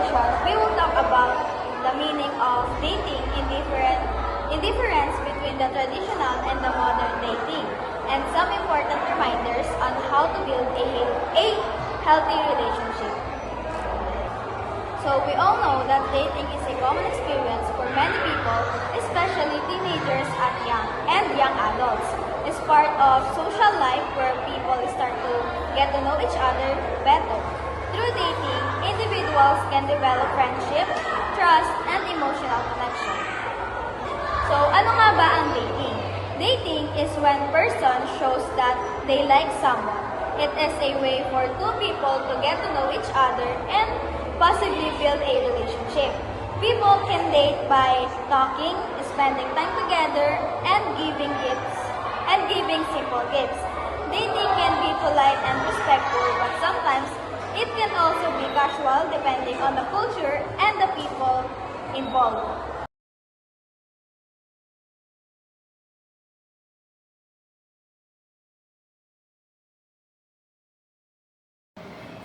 session, we will talk about the meaning of dating indifference between the traditional and the modern dating, and some important reminders on how to build a healthy relationship. So we all know that dating is a common experience for many people, especially teenagers and young adults. It's part of social life where people start to get to know each other better. Through dating, individuals can develop friendship, trust, and emotional connection. So ano nga ba ang dating? Dating is when person shows that they like someone. It is a way for two people to get to know each other and possibly build a relationship. People can date by talking, spending time together, and giving simple gifts. Dating can be polite and respectful, but sometimes it can also be casual depending on the culture and the people involved.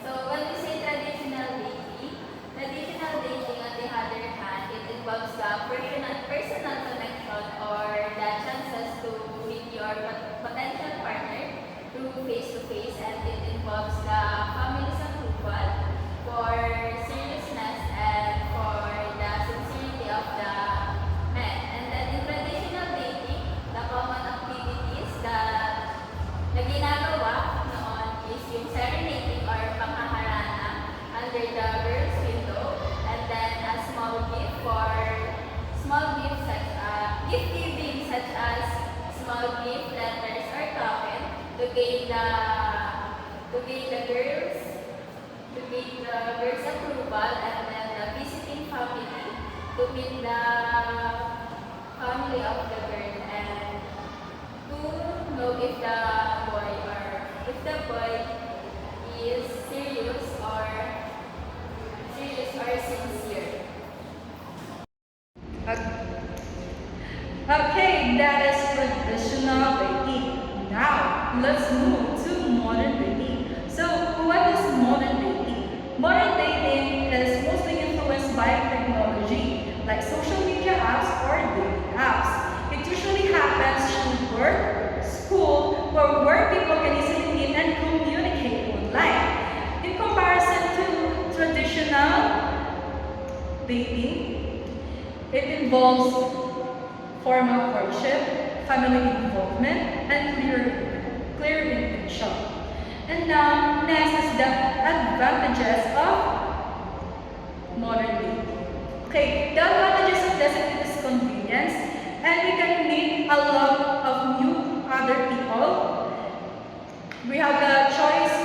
So when we say traditional dating on the other hand, it involves the personal connection or the chances to meet your potential partner through face-to-face, and it involves the family's approval for seriousness and for the sincerity of the man. And then in traditional dating, the common activities that na ginagawa noon is yung serenading or panghaharana under the girl's window, and then a small gift gift giving such as small gift letters or token to gain the girl's approval, and then the visiting family to meet the family of the girl and to know if the boy is serious or sincere. Okay, that is traditional dating. Now, let's move to modern dating. So, what is modern dating? Modern dating is mostly influenced by technology, like social media apps or dating apps. It usually happens through work, school, or where people can easily meet and communicate online. In comparison to traditional dating, it involves formal courtship, family involvement, and clear intention. And now, next is the advantages of modern dating. Okay, the advantages of this is convenience, and we can meet a lot of new other people. We have the choice,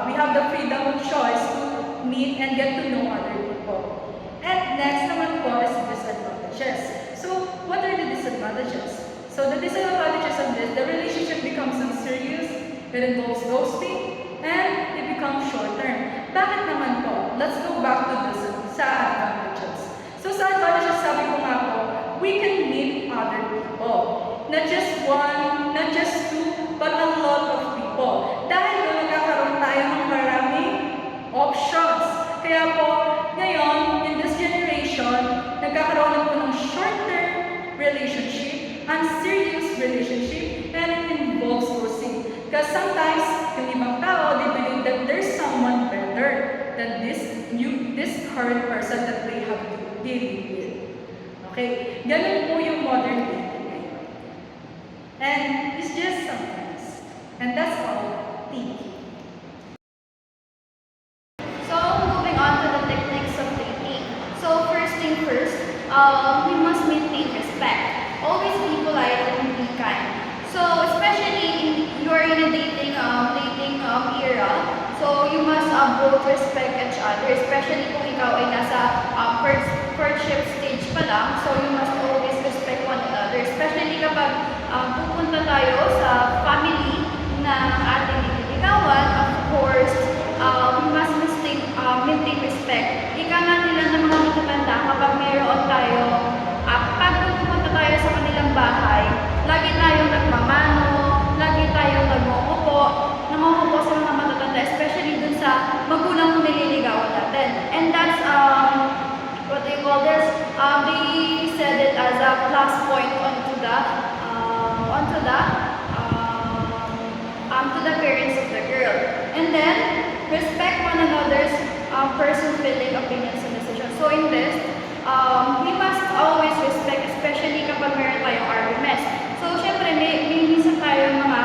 we have the freedom of choice to meet and get to know other people. And next naman po is disadvantages. So, what are the disadvantages? So, the disadvantages of this, the relationship becomes unserious, it involves ghosting, and it becomes short-term. Bakit naman po? Let's go back to this sa advantages. So, sa advantages, sabi ko nga po, we can meet other people. Not just one, not just two, but a lot of people. Dahil doon nagkakaroon tayo ng maraming options. Kaya po, ngayon, in this generation, nagkakaroon na po ng short-term relationship, unserious relationship, and it involves ghosting. Because sometimes, yung ibang tao, they believe that there's someone better than this current person that they have been dealing with. Okay? Ganun po yung modern dating. And it's just sometimes. And that's all. Thank you. So moving on to the techniques of dating. So first thing first, we must maintain respect. Always be polite and be kind. So especially you're in a dating era, so you must both respect each other. Especially kung ikaw ay nasa first courtship stage pa lang, so you must always respect one another. Especially kapag pupunta tayo sa family ng ating nililigawan, of course, we must maintain respect. Ika nga nila ng mga matatanda, kapag mayroon tayo, pag pupunta tayo sa kanilang bahay, lagi tayong nagmamano, lagi tayong nangungupo sa mga matatanda, especially dun sa magulang nililigawan natin. And that's person's feeling, opinions, and decisions. So in this, we must always respect, especially kapag meron tayong arguments. So syempre, may minsan tayo mga,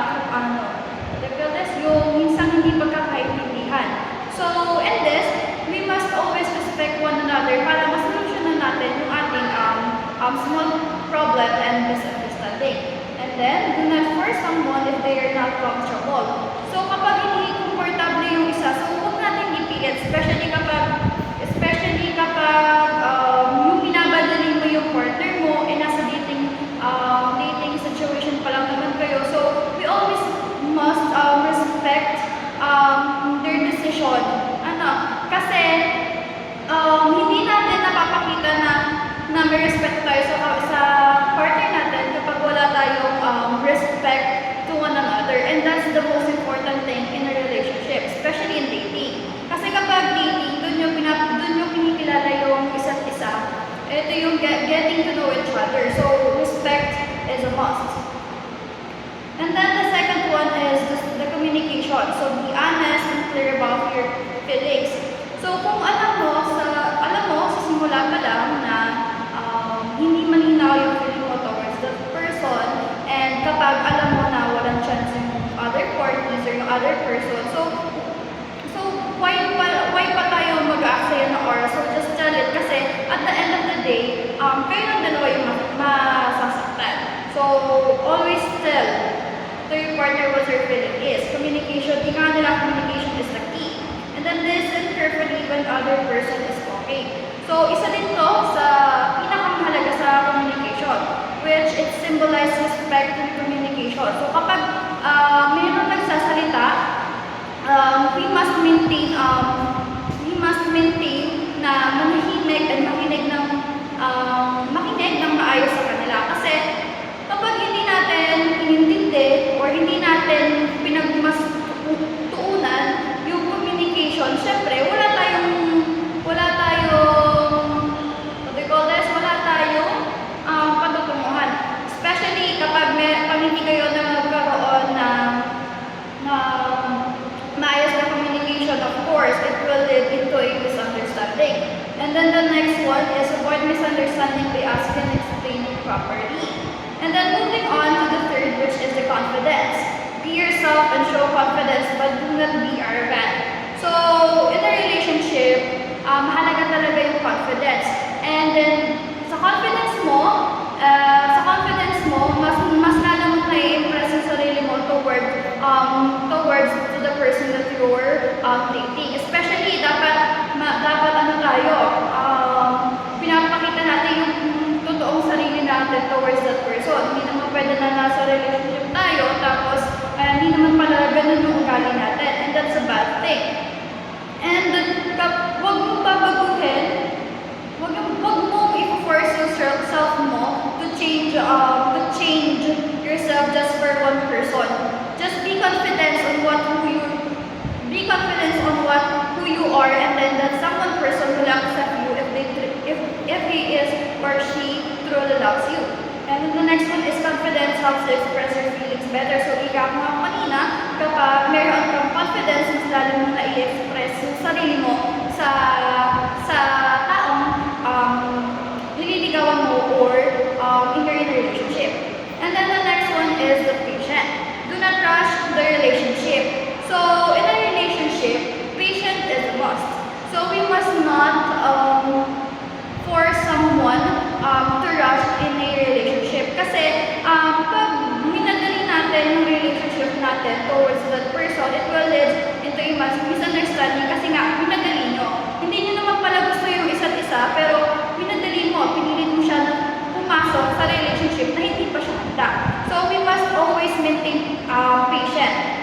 yung minsan hindi pagkakaintindihan. So in this, we must always respect one another para masolusyonan natin yung ating small problem and misunderstanding. And then, do not force someone if they are not comfortable. So kapag hindi komportable yung isa, so huwag natin ipilit, especially kapag yung pinabadali mo yung partner mo, nasa dating situation pa lang naman kayo. So we always must respect their decision. Kasi hindi natin napapakita na may respect tayo sa partner natin kapag wala tayong respect to one another. And that's the most important thing in a relationship, especially in dating. Kasi kapag dating, dun yung pinikilala yung isa't isa. Ito yung getting to know each other. So respect is a must. And then the second one is the communication. So be honest and clear about your feelings. So kung alam mo sa simula pa lang na hindi malinaw yung feeling mo towards the person, and kapag alam mo na walang chance yung other parties or yung other person, so why pa tayo mag-aaksaya ng oras? So just tell it kasi at the end of the day, kayo lang dalawa yung masasaktan. So always tell to your partner what your feeling is. Communication, ika nila, communication is the key. And then listen carefully when other person is talking. So isa din to sa pinakamahalaga sa communication, which it symbolizes respect and communication. So kapag mayroon nagsasalita, we must maintain na manahimik at makinig ng maayos sa kanila. Kasi kapag hindi natin inintindi or hindi natin pinagmastuunan yung communication, syempre wala tayong patutunguhan. Especially kapag hindi kayo nagkaroon ng maayos na communication, of course, it will lead into a misunderstanding. And then the next one is avoid misunderstanding by asking and explaining properly. And then moving on to the third, which is the confidence. Be yourself and show confidence, but do not be arrogant. So in a relationship, mahalaga talaga yung confidence. And then sa confidence mo, mas lalo mong nai-impress yung sarili mo towards to the person that you're dating. Especially, dapat pinapakita natin yung totoong sarili natin towards that person. Hindi naman pwede na nasa relationship tayo, tapos hindi naman pala ganun yung ugali natin. And that's a bad thing. And huwag mo babaguhin, huwag mo i-force yourself mo to change yourself just for one person. Just be confident on who you are, and then that someone person will accept you if he is or she truly loves you. And then the next one is confidence helps to express your feelings better. So ika ko nga kanina, kapag meron kang confidence, mas lalo mong na-i-express yung sarili mo sa taong nililigawan mo or in your relationship. And then the next one is the patient. Do not rush the relationship. So in a relationship, patient is a must. So we must not force someone to rush in a relationship. Kasi pag minadali natin yung relationship natin towards that person, it will lead into a misunderstanding kasi nga minadali nyo. Hindi nyo naman pala gusto yung isa't isa, pero minadali mo, pinilit mo siya na pumasok sa relationship na hindi pa siya handa. So we must always maintain patience.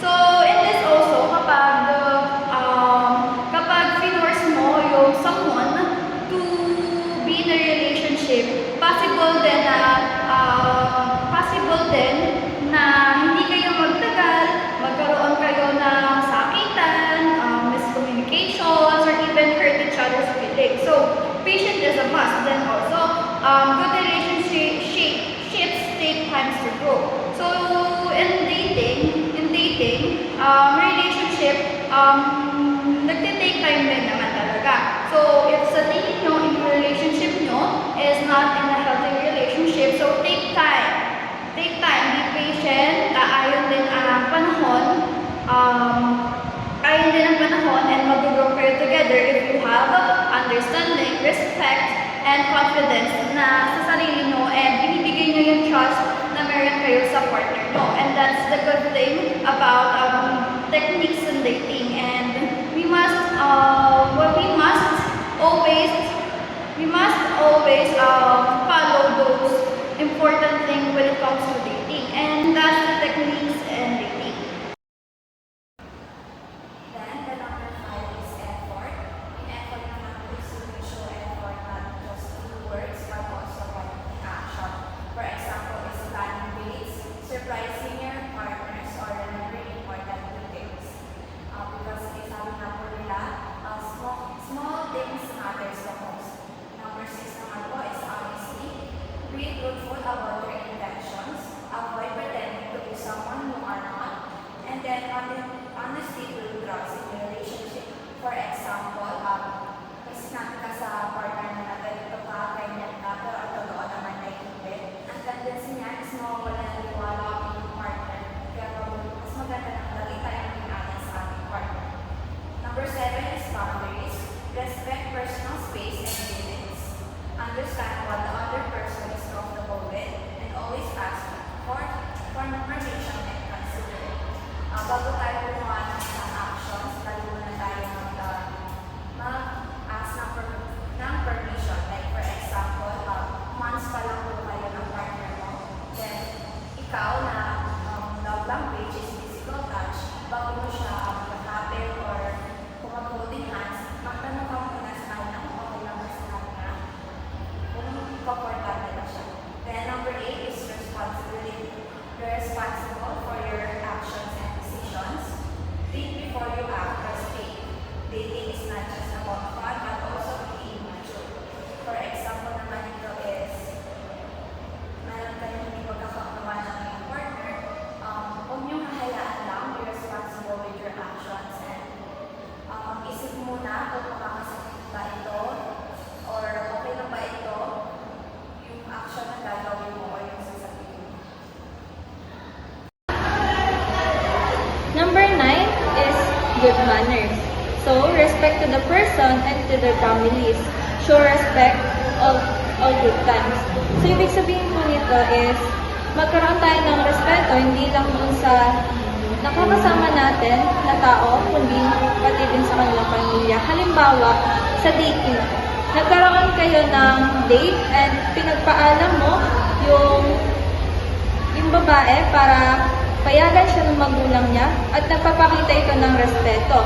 So in this also, kapag finors mo yung someone to be in a relationship, possible din na hindi kayo magtagal, magkaroon kayo ng sakitan, miscommunications, or even hurt each other's feelings. So patience is a must. Then also, good relationships take time to grow. So in dating, relationship, time din naman talaga. So, if sa tingin nyo, if yung relationship nyo is not in a healthy relationship, so take time. Take time, be patient, ayon din ang panahon, and mag-grow kayo together if you have understanding, respect, and confidence na sa sarili nyo and binibigay nyo yung trust na meron kayo sa partner nyo. And that's the good thing about techniques in dating. And we must always follow those important things when it comes to dating. And that's the techniques in dating. Then, the number 5 is effort. In effort naman is to show effort not just through words but also by action. For example, is planning dates, surprising your partners, or remembering important details. Because sabi nga po nila, small things matters the most. Number 6 naman po is honesty. Be truthful about your intentions. Avoid pretending to be someone you are not. And then, honesty will trust in your relationship. For example, may sinabi ka sa partner mo na ganito ka, ganyan ka, pero ang totoo naman ay hindi. Ang tendency niya is mawawala ng tiwala ang inyong partner. Kaya mas maganda ng lagi tayong ingatan sa ating partner. Number 7 is boundaries. Respect personal space and limits. Understand what the other person is comfortable with and always ask for permission and consider it. Bago tayo gumawa ng isang actions, lalo muna tayo mag-ask ng permission. Like for example, months pa lang po kayo ng partner mo. Then, ikaw na love language is physical touch, bago mo siya mag-happy or kung mag-holding hands, magtanong ka muna sa kanya kung okay lang ba sa kanya, kung comfortable na siya. Then, number 8 is responsibility. You're responsible for your actions and decisions. Think before you act or speak. Dating is not just about fun, but also being mature. For example naman ito is, meron kayo hindi magkakakuha ng iyong partner, huwag niyong hahayaan lang, be responsible with your actions and isip muna kung makakasakit ba ito or okay na ba ito yung action na gagawin mo o yung sasabihin mo. Number 9 is good manners. So, respect to the person and to their families. Show respect all good times. So, ibig sabihin po nito is magkaroon tayo ng respeto, hindi lang dun sa nakakasama natin na tao, kundi pati din sa kanilang pamilya. Halimbawa, sa dating, nagkaroon kayo ng date and pinagpaalam mo yung babae para payagan siya ng magulang niya at nagpapakita ito ng respeto.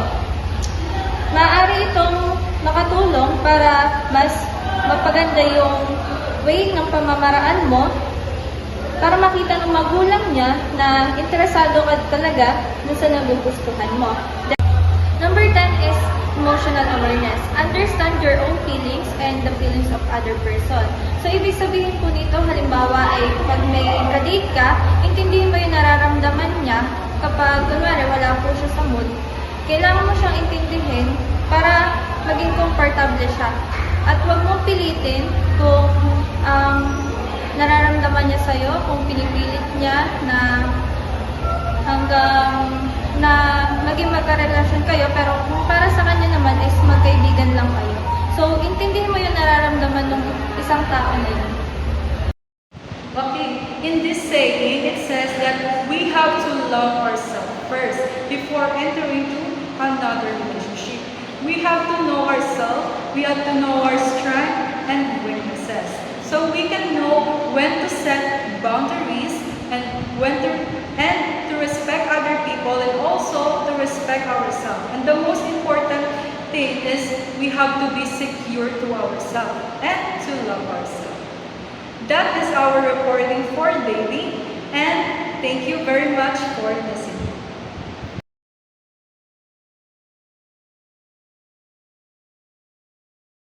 Maaari itong makatulong para mas mapaganda yung way ng pamamaraan mo para makita ng magulang niya na interesado ka talaga dun sa nagugustuhan mo. Number 10 is emotional awareness. Understand your own feelings and the feelings of other person. So, ibig sabihin po nito, halimbawa ay pag may ka-date ka, intindihin mo yung nararamdaman niya kapag, kunwari, wala po siya sa mood. Kailangan mo siyang intindihin para maging komportable siya. At huwag mong pilitin kung nararamdaman niya sa'yo, kung pinipilit niya na hanggang na maging magkarelasyon kayo, pero kung para sa kanya naman is magkaibigan lang kayo. So, intindihin mo yung nararamdaman ng isang tao na yun. Okay, in this saying, it says that we have to love ourselves first before entering to another relationship. We have to know ourselves, we have to know our strengths and weaknesses. So we can know when to set boundaries and to respect other people and also to respect ourselves. And the most important thing is we have to be secure to ourselves and to love ourselves. That is our recording for dating, and thank you very much for listening.